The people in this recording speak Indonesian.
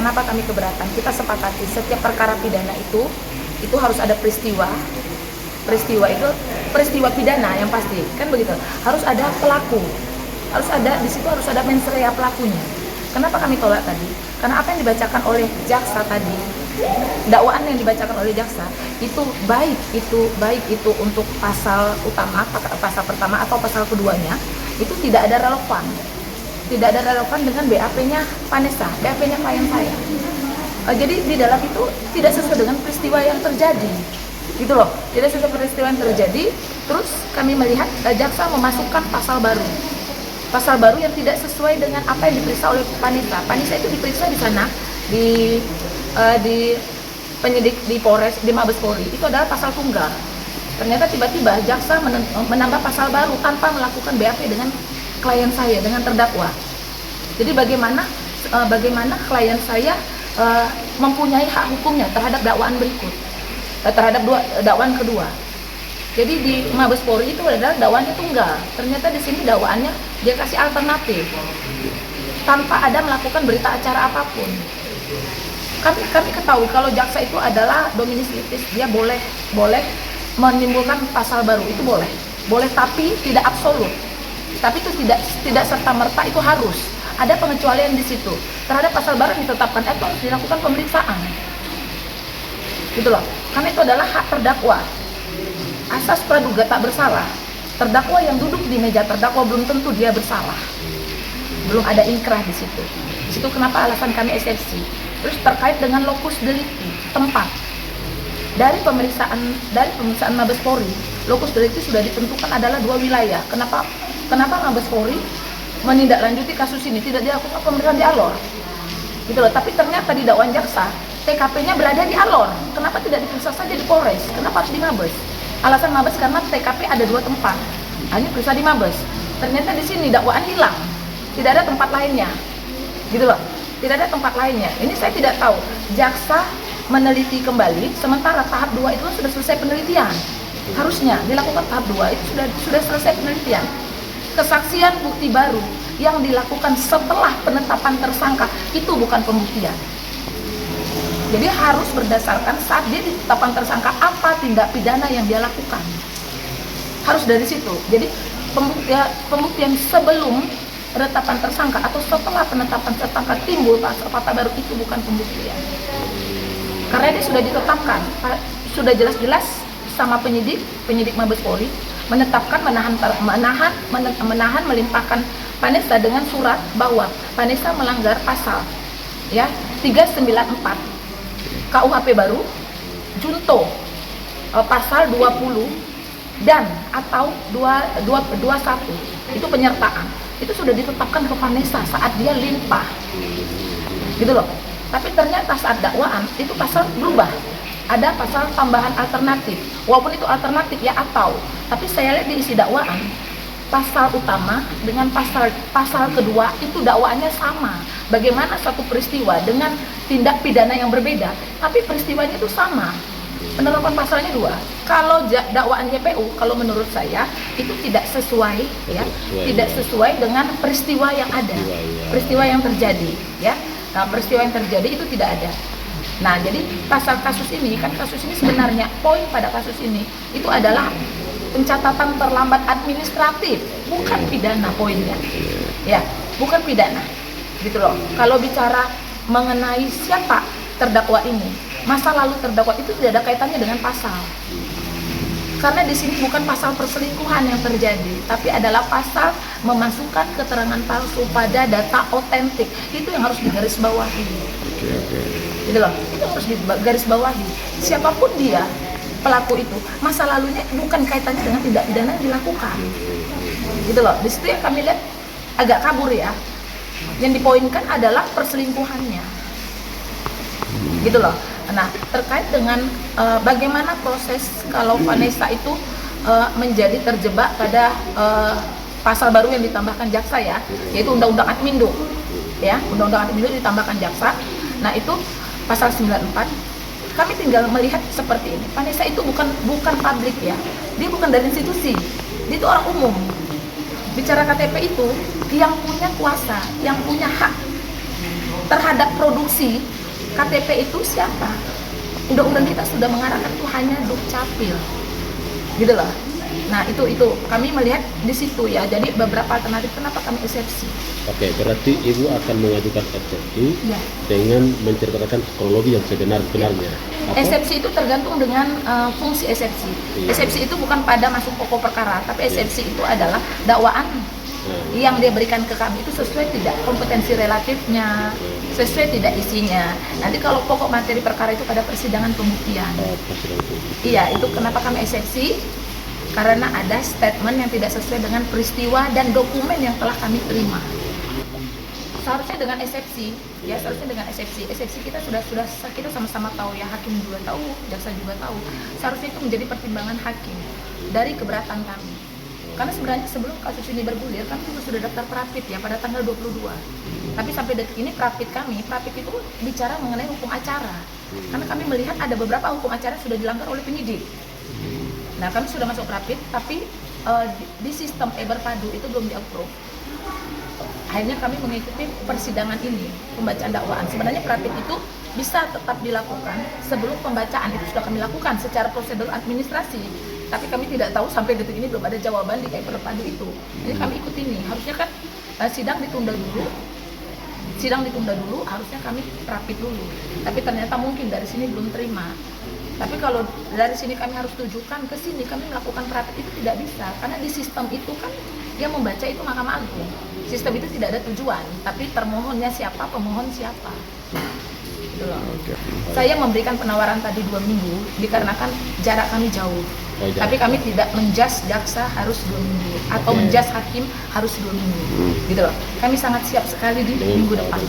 kenapa kami keberatan? Kita sepakati setiap perkara pidana itu harus ada peristiwa itu peristiwa pidana yang pasti, kan begitu. Harus ada pelaku, harus ada di situ, harus ada mens rea pelakunya. Kenapa kami tolak tadi? Karena apa yang dibacakan oleh jaksa tadi, dakwaan yang dibacakan oleh jaksa itu baik itu untuk pasal utama, pasal pertama atau pasal keduanya, itu tidak ada relevan dengan BAP-nya Vanessa, BAP-nya klien saya. Jadi di dalam itu tidak sesuai dengan peristiwa yang terjadi, gitu loh. Tidak sesuai peristiwa yang terjadi. Terus kami melihat jaksa memasukkan pasal baru yang tidak sesuai dengan apa yang diperiksa oleh Vanessa. Vanessa itu diperiksa di sana di penyidik di Polres, di Mabes Polri, itu adalah pasal tunggal. Ternyata tiba-tiba jaksa menambah pasal baru tanpa melakukan BAP dengan klien saya, dengan terdakwa. Jadi bagaimana klien saya mempunyai hak hukumnya terhadap dakwaan berikut, terhadap dakwaan kedua. Jadi di Mabes Polri itu adalah dakwaannya tunggal. Ternyata di sini dakwaannya dia kasih alternatif tanpa ada melakukan berita acara apapun. Kami ketahui kalau jaksa itu adalah dominus litis, dia boleh menimbulkan pasal baru, itu boleh tapi tidak absolut. Tapi itu tidak serta merta itu harus ada pengecualian di situ. Terhadap pasal baru yang ditetapkan itu harus dilakukan pemeriksaan. Gitu loh. Karena itu adalah hak terdakwa. Asas praduga tak bersalah. Terdakwa yang duduk di meja terdakwa belum tentu dia bersalah. Belum ada inkrah di situ. Di situ kenapa alasan kami eksepsi. Terus terkait dengan lokus delicti, tempat. Dari pemeriksaan Mabes Polri, lokus delicti sudah ditentukan adalah 2 wilayah. Kenapa Mabes Polri menindaklanjuti kasus ini tidak dilakukan pemeriksaan di Alor, gitu loh. Tapi ternyata di dakwaan jaksa TKP-nya berada di Alor. Kenapa tidak diperiksa saja di Polres? Kenapa harus di Mabes? Alasan Mabes karena TKP ada 2 tempat, hanya periksa di Mabes. Ternyata di sini dakwaan hilang, tidak ada tempat lainnya, gitu loh. Tidak ada tempat lainnya. Ini saya tidak tahu. Jaksa meneliti kembali, sementara tahap 2 itu sudah selesai penelitian. Harusnya dilakukan tahap 2 itu sudah selesai penelitian. Kesaksian bukti baru yang dilakukan setelah penetapan tersangka itu bukan pembuktian. Jadi harus berdasarkan saat dia ditetapkan tersangka apa tindak pidana yang dia lakukan. Harus dari situ. Jadi pembuktian sebelum penetapan tersangka atau setelah penetapan tersangka timbul fakta baru itu bukan pembuktian. Karena dia sudah ditetapkan, sudah jelas-jelas sama penyidik Mabes Polri menetapkan menahan melimpahkan Vanessa dengan surat bahwa Vanessa melanggar pasal 394 KUHP baru junto pasal 20 dan atau 21 itu penyertaan. Itu sudah ditetapkan ke Vanessa saat dia limpah, gitu loh. Tapi ternyata saat dakwaan itu pasal berubah, ada pasal tambahan alternatif. Walaupun itu alternatif atau, tapi saya lihat di isi dakwaan pasal utama dengan pasal kedua itu dakwaannya sama. Bagaimana satu peristiwa dengan tindak pidana yang berbeda, tapi peristiwanya itu sama. Penerapan pasalnya 2. Kalau dakwaan JPU, kalau menurut saya itu tidak sesuai, tidak sesuai dengan peristiwa yang ada, peristiwa yang terjadi, Nah, peristiwa yang terjadi itu tidak ada. Nah, jadi pasal kasus ini sebenarnya poin pada kasus ini itu adalah pencatatan terlambat administratif, bukan pidana poinnya, bukan pidana, gitu loh. Kalau bicara mengenai siapa terdakwa ini, masa lalu terdakwa itu tidak ada kaitannya dengan pasal. Karena di sini bukan pasal perselingkuhan yang terjadi, tapi adalah pasal memasukkan keterangan palsu pada data otentik. Itu yang harus digarisbawahi. Gitu loh. Itu harus digarisbawahi. Siapapun dia, pelaku itu, masa lalunya bukan kaitannya dengan tindak pidana yang dilakukan. Gitu loh. Di situ yang kami lihat agak kabur ya. Yang dipoinkan adalah perselingkuhannya. Gitu loh. Nah, terkait dengan bagaimana proses kalau Vanessa itu menjadi terjebak pada pasal baru yang ditambahkan jaksa yaitu Undang-Undang Admindo, Undang-Undang Admindo ditambahkan jaksa. Nah, itu pasal 94. Kami tinggal melihat seperti ini. Vanessa itu bukan publik dia bukan dari institusi, dia itu orang umum. Bicara KTP itu yang punya kuasa, yang punya hak terhadap produksi KTP itu siapa? Undang-undang kita sudah mengarahkan itu hanya dukcapil, gitu loh. Nah itu kami melihat di situ ya. Jadi beberapa alternatif kenapa kami eksepsi. Oke, berarti Ibu akan mengajukan eksepsi Ya. dengan menceritakan kronologi yang sebenarnya. Eksepsi itu tergantung dengan fungsi eksepsi. Iya. Eksepsi itu bukan pada masuk pokok perkara, tapi eksepsi itu adalah dakwaan yang dia berikan ke kami itu sesuai tidak kompetensi relatifnya, sesuai tidak isinya. Nanti kalau pokok materi perkara itu pada persidangan pembuktian. Iya, itu kenapa kami eksepsi? Karena ada statement yang tidak sesuai dengan peristiwa dan dokumen yang telah kami terima. Seharusnya dengan eksepsi, ya seharusnya dengan eksepsi. Eksepsi kita sudah kita sama-sama tahu ya, hakim juga tahu, jaksa juga tahu. Seharusnya itu menjadi pertimbangan hakim dari keberatan kami. Karena sebenarnya sebelum kasus ini bergulir, kami juga sudah daftar prapit ya pada tanggal 22. Tapi sampai detik ini prapit itu bicara mengenai hukum acara. Karena kami melihat ada beberapa hukum acara sudah dilanggar oleh penyidik. Nah, kami sudah masuk prapit, tapi di sistem e-berpadu itu belum di-approve. Akhirnya kami mengikuti persidangan ini, pembacaan dakwaan. Sebenarnya prapit itu bisa tetap dilakukan sebelum pembacaan, itu sudah kami lakukan secara prosedur administrasi. Tapi kami tidak tahu sampai detik ini belum ada jawaban di e-berpadu itu. Jadi kami ikut ini. Harusnya kan sidang ditunda dulu. Harusnya kami prapit dulu. Tapi ternyata mungkin dari sini belum terima. Tapi kalau dari sini kami harus tujukan ke sini, kami melakukan prapit itu tidak bisa. Karena di sistem itu kan yang membaca itu Mahkamah Agung. Sistem itu tidak ada tujuan, tapi termohonnya siapa, pemohon siapa. Gitu loh. Saya memberikan penawaran tadi 2 minggu dikarenakan jarak kami jauh. Tapi kami tidak menjas jaksa harus 2 minggu atau menjas hakim harus 2 minggu. Gitu loh. Kami sangat siap sekali di minggu depan.